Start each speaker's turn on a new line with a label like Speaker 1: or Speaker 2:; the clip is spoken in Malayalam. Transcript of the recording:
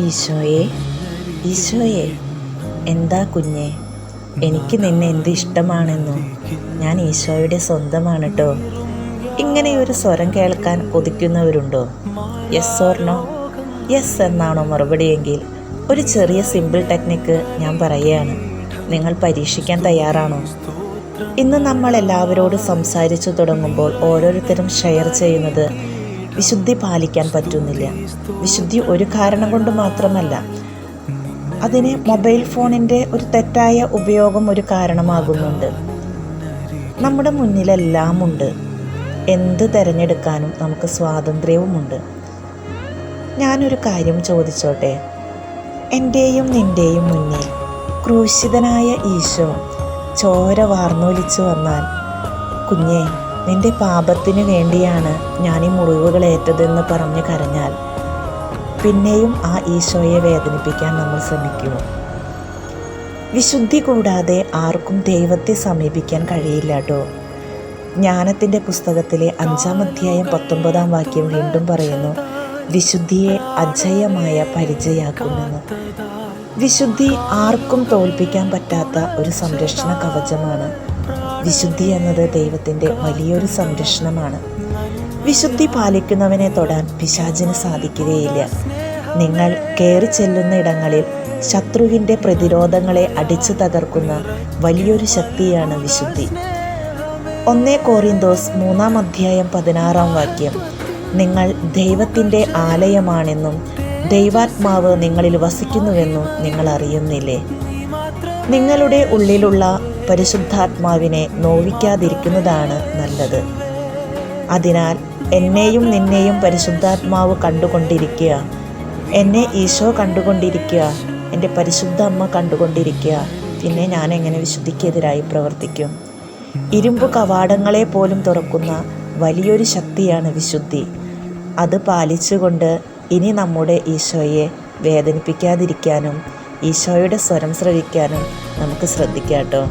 Speaker 1: ഈശോയെ, ഈശോയെ, എന്താ കുഞ്ഞെ, എനിക്ക് നിന്നെ എന്ത് ഇഷ്ടമാണെന്നോ. ഞാൻ ഈശോയുടെ സ്വന്തമാണ് കേട്ടോ. ഇങ്ങനെയൊരു സ്വരം കേൾക്കാൻ കൊതിക്കുന്നവരുണ്ടോ? Yes or no? യെസ് എന്നാണോ മറുപടിയെങ്കിൽ ഒരു ചെറിയ സിമ്പിൾ ടെക്നിക്ക് ഞാൻ പറയുകയാണ്. നിങ്ങൾ പരീക്ഷിക്കാൻ തയ്യാറാണോ? ഇന്ന് നമ്മൾ എല്ലാവരോടും സംസാരിച്ചു തുടങ്ങുമ്പോൾ ഓരോരുത്തരും ഷെയർ ചെയ്യുന്നത് വിശുദ്ധി പാലിക്കാൻ പറ്റുന്നില്ല. വിശുദ്ധി ഒരു കാരണം കൊണ്ട് മാത്രമല്ല, അതിന് മൊബൈൽ ഫോണിൻ്റെ ഒരു തെറ്റായ ഉപയോഗം ഒരു കാരണമാകുന്നുണ്ട്. നമ്മുടെ മുന്നിലെല്ലാം ഉണ്ട്, എന്ത് തിരഞ്ഞെടുക്കാനും നമുക്ക് സ്വാതന്ത്ര്യവുമുണ്ട്. ഞാനൊരു കാര്യം ചോദിച്ചോട്ടെ? എൻ്റെയും നിൻ്റെയും മുന്നിൽ ക്രൂശിതനായ ഈശോ ചോര വാർന്നൊലിച്ചു വന്നാൽ, കുഞ്ഞെ, നിന്റെ പാപത്തിന് വേണ്ടിയാണ് ഞാൻ ഈ മുറിവുകളേറ്റതെന്ന് പറഞ്ഞ് കരഞ്ഞാൽ, പിന്നെയും ആ ഈശോയെ വേദനിപ്പിക്കാൻ നമ്മൾ ശ്രമിക്കുമോ? വിശുദ്ധി കൂടാതെ ആർക്കും ദൈവത്തെ സമീപിക്കാൻ കഴിയില്ല കേട്ടോ. ജ്ഞാനത്തിൻ്റെ പുസ്തകത്തിലെ 5-ാം അധ്യായം 19-ാം വാക്യം വീണ്ടും പറയുന്നു, വിശുദ്ധിയെ അജയ്യമായ പരിചയാക്കുമെന്ന്. വിശുദ്ധി ആർക്കും തോൽപ്പിക്കാൻ പറ്റാത്ത ഒരു സംരക്ഷണ കവചമാണ്. വിശുദ്ധി എന്നത് ദൈവത്തിൻ്റെ വലിയൊരു സംരക്ഷണമാണ്. വിശുദ്ധി പാലിക്കുന്നവനെ തൊടാൻ പിശാചിന് സാധിക്കുകയില്ല. നിങ്ങൾ കയറി ചെല്ലുന്ന ഇടങ്ങളിൽ ശത്രുവിൻ്റെ പ്രതിരോധങ്ങളെ അടിച്ചു തകർക്കുന്ന വലിയൊരു ശക്തിയാണ് വിശുദ്ധി. 1 കൊറിന്തോസ് 3-ാം അധ്യായം 16-ാം വാക്യം, നിങ്ങൾ ദൈവത്തിൻ്റെ ആലയമാണെന്നും ദൈവാത്മാവ് നിങ്ങളിൽ വസിക്കുന്നുവെന്നും നിങ്ങൾ അറിയുന്നില്ലേ? നിങ്ങളുടെ ഉള്ളിലുള്ള പരിശുദ്ധാത്മാവിനെ നോവിക്കാതിരിക്കുന്നതാണ് നല്ലത്. അതിനാൽ എന്നെയും നിന്നെയും പരിശുദ്ധാത്മാവ് കണ്ടുകൊണ്ടിരിക്കുക, എന്നെ ഈശോ കണ്ടുകൊണ്ടിരിക്കുക, എൻ്റെ പരിശുദ്ധ അമ്മ കണ്ടുകൊണ്ടിരിക്കുക. പിന്നെ ഞാൻ എങ്ങനെ വിശുദ്ധിക്കെതിരായി പ്രവർത്തിക്കും? ഇരുമ്പ് കവാടങ്ങളെ പോലും തുറക്കുന്ന വലിയൊരു ശക്തിയാണ് വിശുദ്ധി. അത് പാലിച്ചുകൊണ്ട് ഇനി നമ്മുടെ ഈശോയെ വേദനിപ്പിക്കാതിരിക്കാനും ഈശോയുടെ സ്വരം ശ്രവിക്കാനും നമുക്ക് ശ്രദ്ധിക്കാം കേട്ടോ.